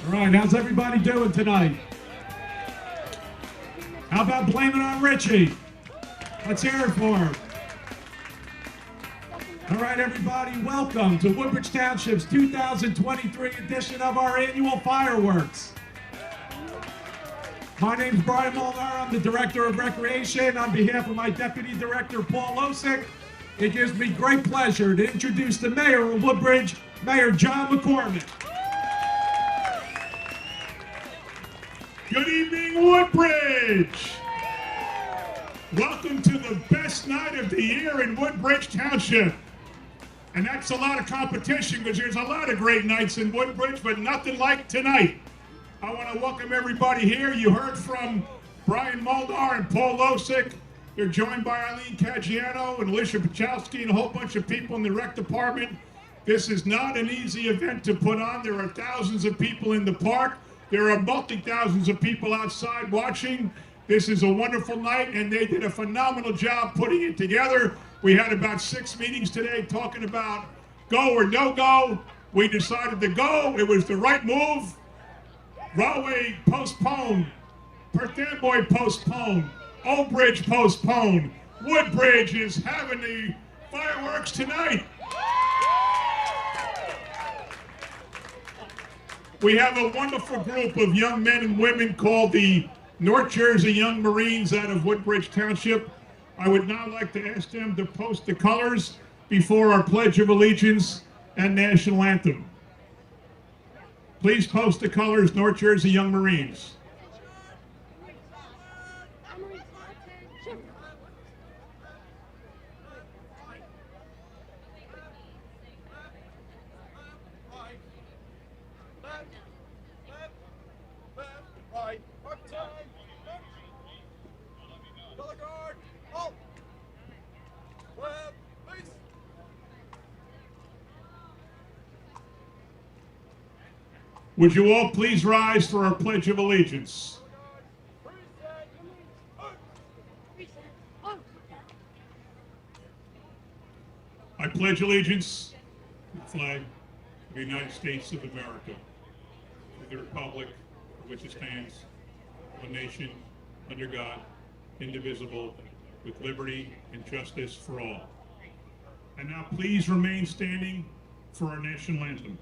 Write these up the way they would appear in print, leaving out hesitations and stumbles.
All right, how's everybody doing tonight? How about blaming on Richie? Let's hear it for him. All right, everybody, welcome to Woodbridge Township's 2023 edition of our annual fireworks. My name's Brian Molnar. I'm the Director of Recreation. On behalf of my Deputy Director, Paul Losick, it gives me great pleasure to introduce the Mayor of Woodbridge, Mayor John McCormick. Good evening, Woodbridge! Welcome to the best night of the year in Woodbridge Township. And that's a lot of competition because there's a lot of great nights in Woodbridge, but nothing like tonight. I want to welcome everybody here. You heard from Brian Molnar and Paul Losick. They're joined by Eileen Caggiano and Alicia Pachowski and a whole bunch of people in the rec department. This is not an easy event to put on. There are thousands of people in the park. There are multi-thousands of people outside watching. This is a wonderful night, and they did a phenomenal job putting it together. We had about 6 meetings today talking about go or no go. We decided to go. It was the right move. Rahway postponed. Perth Amboy postponed. Old Bridge postponed. Woodbridge is having the fireworks tonight. We have a wonderful group of young men and women called the North Jersey Young Marines out of Woodbridge Township. I would now like to ask them to post the colors before our Pledge of Allegiance and National Anthem. Please post the colors, North Jersey Young Marines. Would you all please rise for our Pledge of Allegiance? I pledge allegiance to the flag of the United States of America, to the republic for which it stands, one nation, under God, indivisible, with liberty and justice for all. And now please remain standing for our national anthem.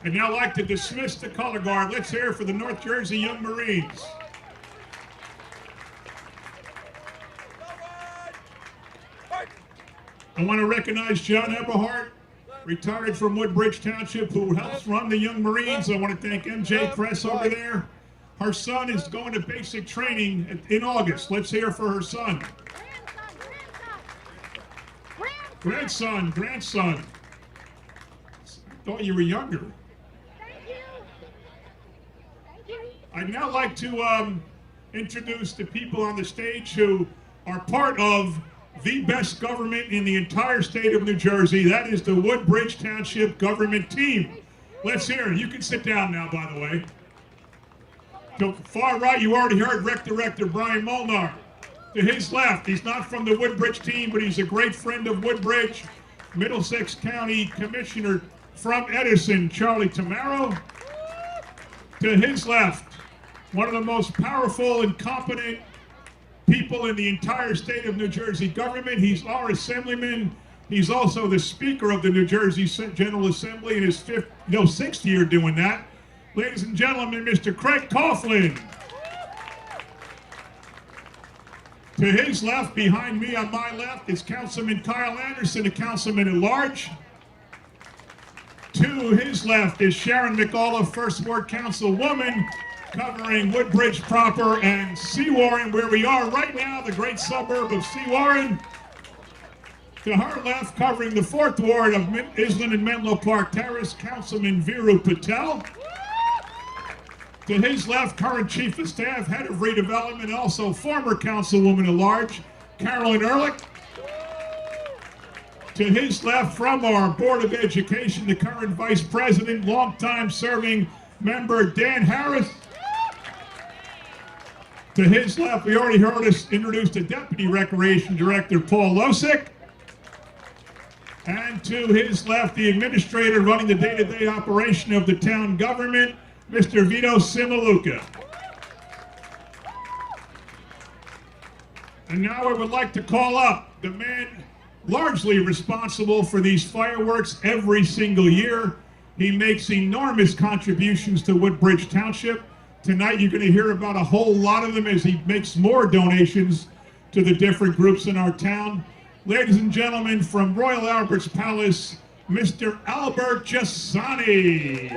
I'd now like to dismiss the color guard. Let's hear for the North Jersey Young Marines. I want to recognize John Eberhardt, retired from Woodbridge Township, who helps run the Young Marines. I want to thank MJ Kress over there. Her son is going to basic training in August. Let's hear for her son. Grandson. I thought you were younger. I'd now like to introduce the people on the stage who are part of the best government in the entire state of New Jersey. That is the Woodbridge Township government team. Let's hear it. You can sit down now, by the way. To far right, you already heard Rec Director Brian Molnar. To his left, he's not from the Woodbridge team, but he's a great friend of Woodbridge. Middlesex County Commissioner from Edison, Charlie Tamaro. To his left, one of the most powerful and competent people in the entire state of New Jersey government. He's our assemblyman. He's also the Speaker of the New Jersey General Assembly in his sixth year doing that. Ladies and gentlemen, Mr. Craig Coughlin. To his left, behind me on my left, is Councilman Kyle Anderson, a councilman at large. To his left is Sharon McAuliffe, First Ward Councilwoman, covering Woodbridge proper and Seawarren, where we are right now, the great suburb of Seawarren. To her left, covering the 4th Ward of Island and Menlo Park Terrace, Councilman Viru Patel. To his left, current Chief of Staff, Head of Redevelopment, also former Councilwoman at Large, Carolyn Ehrlich. To his left, from our Board of Education, the current Vice President, longtime serving member Dan Harris. To his left, we already heard us introduce the Deputy Recreation Director, Paul Losick. And to his left, the administrator running the day-to-day operation of the town government, Mr. Vito Simaluka. And now I would like to call up the man largely responsible for these fireworks every single year. He makes enormous contributions to Woodbridge Township. Tonight you're going to hear about a whole lot of them as he makes more donations to the different groups in our town. Ladies and gentlemen, from Royal Albert's Palace, Mr. Albert Giussani.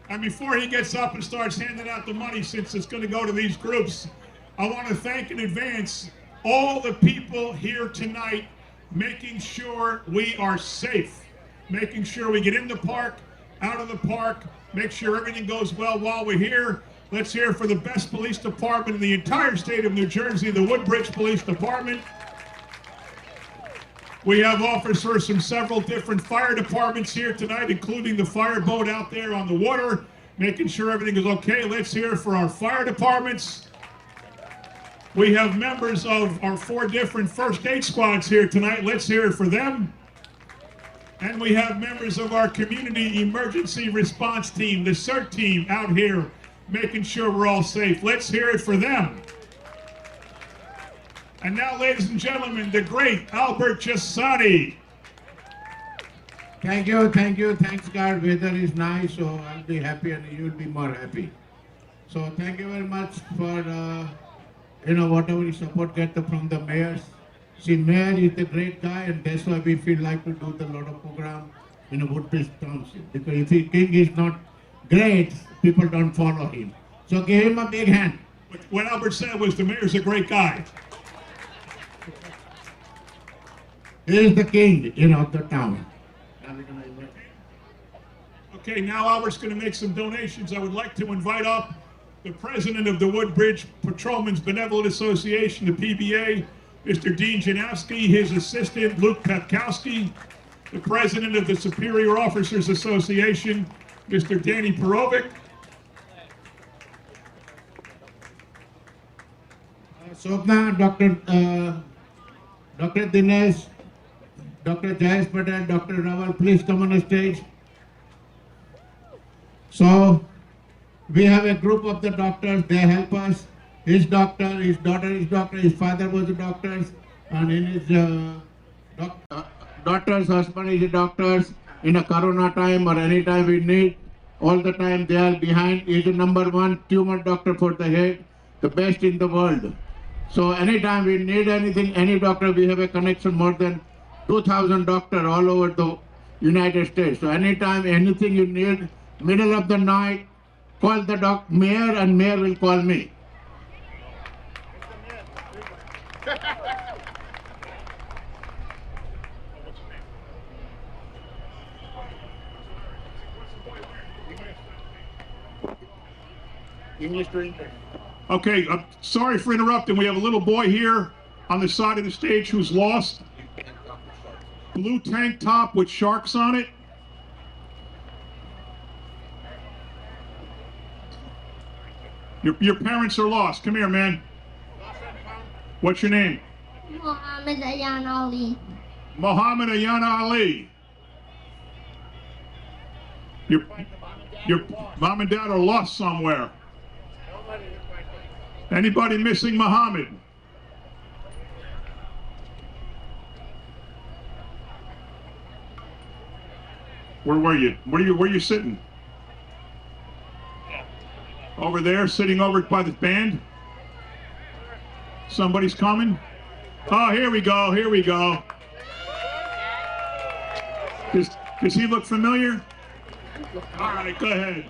And before he gets up and starts handing out the money, since it's going to go to these groups, I want to thank in advance all the people here tonight making sure we are safe, making sure we get in the park, out of the park, make sure everything goes well while we're here. Let's hear for the best police department in the entire state of New Jersey, the Woodbridge Police Department. We have officers from several different fire departments here tonight, including the fireboat out there on the water, making sure everything is okay. Let's hear for our fire departments. We have members of our 4 different first aid squads here tonight. Let's hear it for them. And we have members of our community emergency response team, the CERT team, out here making sure we're all safe. Let's hear it for them. And now, ladies and gentlemen, the great Albert Giussani. Thank you, thanks God, weather is nice, so I'll be happy and you'll be more happy. So thank you very much for, whatever support get from the mayors. See, mayor is a great guy and that's why we feel like to do the lot of program in Woodbridge Township. Because if the king is not great, people don't follow him. So give him a big hand. What Albert said was the mayor's a great guy. He is the king, of the town. Okay, now Albert's going to make some donations. I would like to invite up the president of the Woodbridge Patrolmen's Benevolent Association, the PBA, Mr. Dean Janowski, his assistant, Luke Pepkowski, the president of the Superior Officers Association, Mr. Danny Perovic. Sopna, Dr. Dinesh, Dr. Jayesh Patel, Dr. Raval, please come on the stage. So, we have a group of the doctors, they help us. His doctor, his daughter is doctor, his father was a doctor, and in his daughter's husband is a doctor. In a corona time or any time we need, all the time they are behind. He is the #1 tumor doctor for the head, the best in the world. So anytime we need anything, any doctor, we have a connection more than 2,000 doctors all over the United States. So anytime, anything you need, middle of the night, call the mayor and mayor will call me. English to English. Okay, I'm sorry for interrupting. We have a little boy here on the side of the stage who's lost. Blue tank top with sharks on it. Your parents are lost. Come here, man. What's your name? Mohammed Ayan Ali. Muhammad Ayana Ali. Your mom and dad are lost somewhere. Anybody missing Muhammad? Where were you? Where you sitting? Over there, sitting over by the band? Somebody's coming? Oh, here we go, here we go. Does he look familiar? All right, go ahead.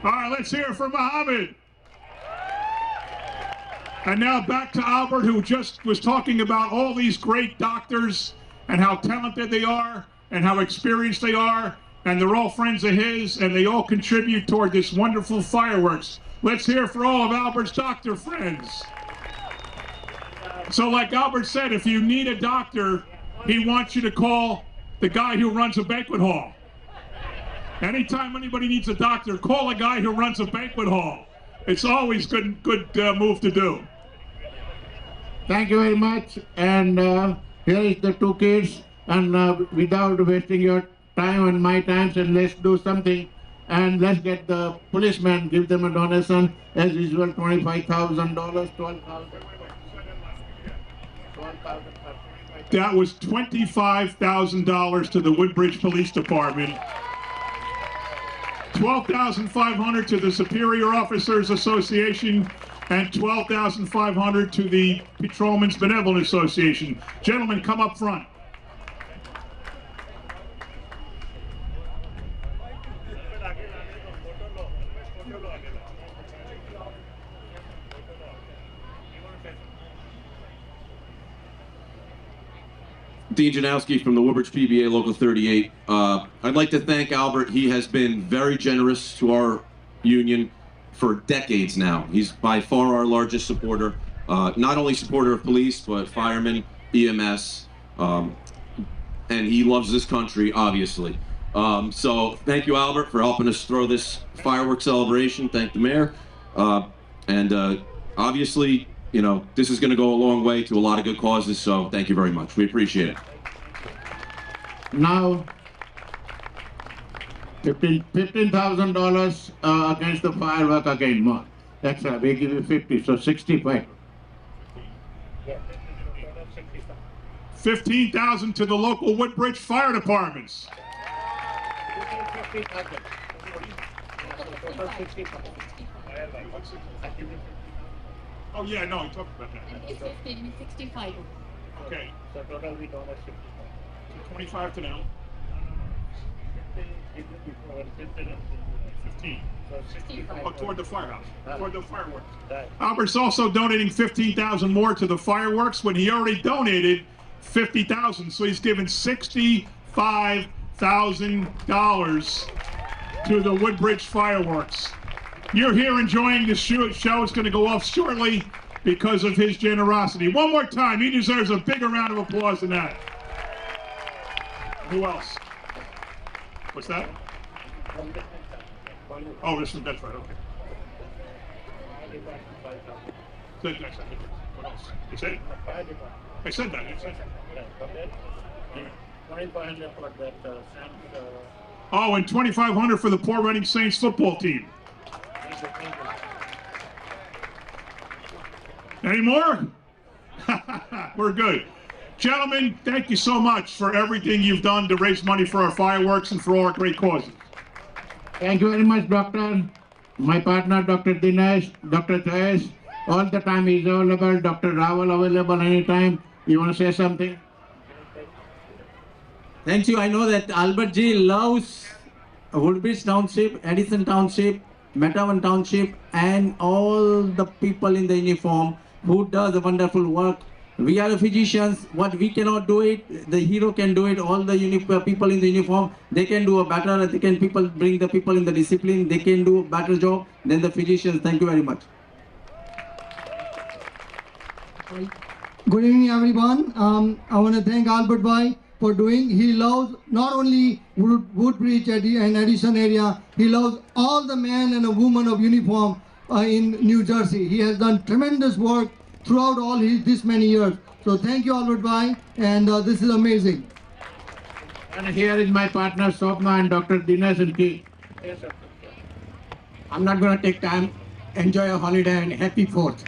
All right, let's hear it for Muhammad. And now back to Albert, who just was talking about all these great doctors and how talented they are and how experienced they are, and they're all friends of his, and they all contribute toward this wonderful fireworks. Let's hear for all of Albert's doctor friends. So like Albert said, if you need a doctor, he wants you to call the guy who runs a banquet hall. Anytime anybody needs a doctor, call a guy who runs a banquet hall. It's always good move to do. Thank you very much. And here is the two kids. And without wasting your time and my time, so let's do something. And let's get the policeman, give them a donation. As usual, $25,000, $12,000. That was $25,000 to the Woodbridge Police Department. $12,500 to the Superior Officers Association, and $12,500 to the Patrolmen's Benevolent Association. Gentlemen, come up front. Dean Janowski from the Woodbridge PBA Local 38. I'd like to thank Albert. He has been very generous to our union for decades now. He's by far our largest supporter, not only supporter of police, but firemen, EMS, and he loves this country, obviously. So thank you, Albert, for helping us throw this fireworks celebration. Thank the mayor. And obviously, you know, this is going to go a long way to a lot of good causes, so thank you very much. We appreciate it. Now, $15,000 against the firework again, more. That's right, we give you 50, so 65. $15,000 to the local Woodbridge Fire Departments. Oh yeah, no, he talked about that. It's 65. Okay. So total we donate 25 to now. 15. So 65. Oh, toward the firehouse, toward the fireworks. Right. Albert's also donating $15,000 more to the fireworks when he already donated $50,000. So he's given $65,000 to the Woodbridge fireworks. You're here enjoying the show. It's going to go off shortly because of his generosity. One more time, he deserves a bigger round of applause than that. Who else? What's that? Oh, that's right, okay. What else? You said? I said that. You said that. 2,500 for that Oh, and $2,500 for the Port Reading Saints football team. Any more? We're good. Gentlemen, thank you so much for everything you've done to raise money for our fireworks and for all our great causes. Thank you very much, doctor. My partner, Dr. Dinesh, Dr. Chayes, all the time he's available. Dr. Raval available anytime. You want to say something? Thank you. I know that Albert G loves Woodbridge Township, Edison Township, Metawan Township, and all the people in the uniform who does a wonderful work. We are physicians. What we cannot do it, the hero can do it. All the people in the uniform, they can do a better. They can bring the people in the discipline. They can do a better job than the physicians. Thank you very much. Good evening, everyone. I want to thank Albert Bhai for doing. He loves not only Woodbridge and Edison area, he loves all the men and women of uniform in New Jersey. He has done tremendous work throughout all this many years. So thank you, Albert Bhai, and this is amazing. And here is my partner Swapna and Dr. Dinesh Unki. I'm not going to take time. Enjoy your holiday and happy 4th.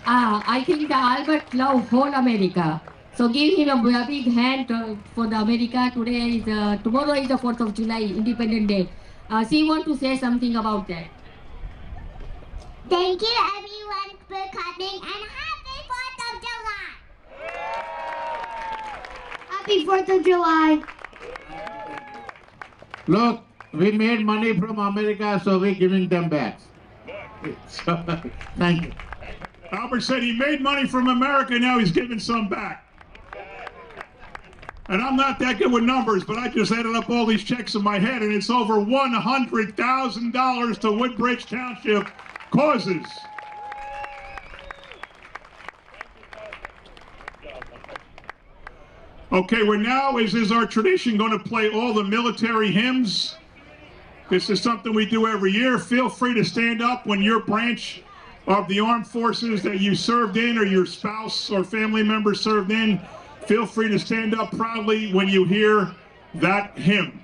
I think the Albert loves whole America. So give him a big hand for the America. Tomorrow is the 4th of July, Independence Day. She want to say something about that. Thank you everyone for coming and happy 4th of July! Happy 4th of July! Look, we made money from America, so we're giving them back. So, thank you. Albert said he made money from America, now he's giving some back. And I'm not that good with numbers, but I just added up all these checks in my head, and it's over $100,000 to Woodbridge Township causes. Okay, we're now, as is our tradition, going to play all the military hymns. This is something we do every year. Feel free to stand up when your branch of the armed forces that you served in or your spouse or family member served in. Feel free to stand up proudly when you hear that hymn.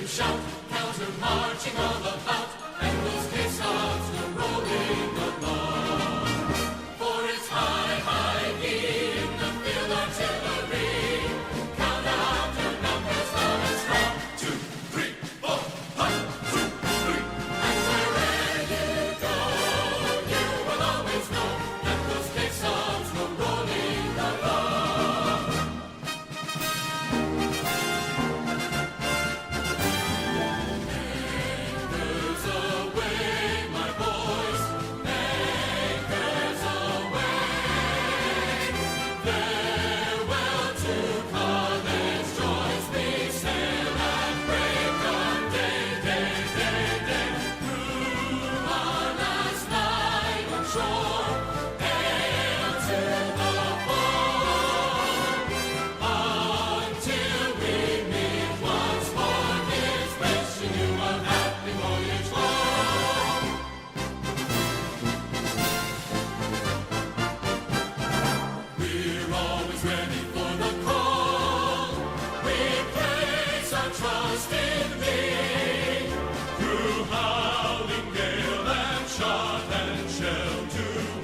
Shout, counter marching all about, and those caissons go rolling along. For it's high, high in the field artillery. Count out your numbers loud and strong. 2, 3, 4, 1, 2, 3. And wherever you go, you will always know that those caissons go rolling along. Trust in me, through howling gale and shot and shell to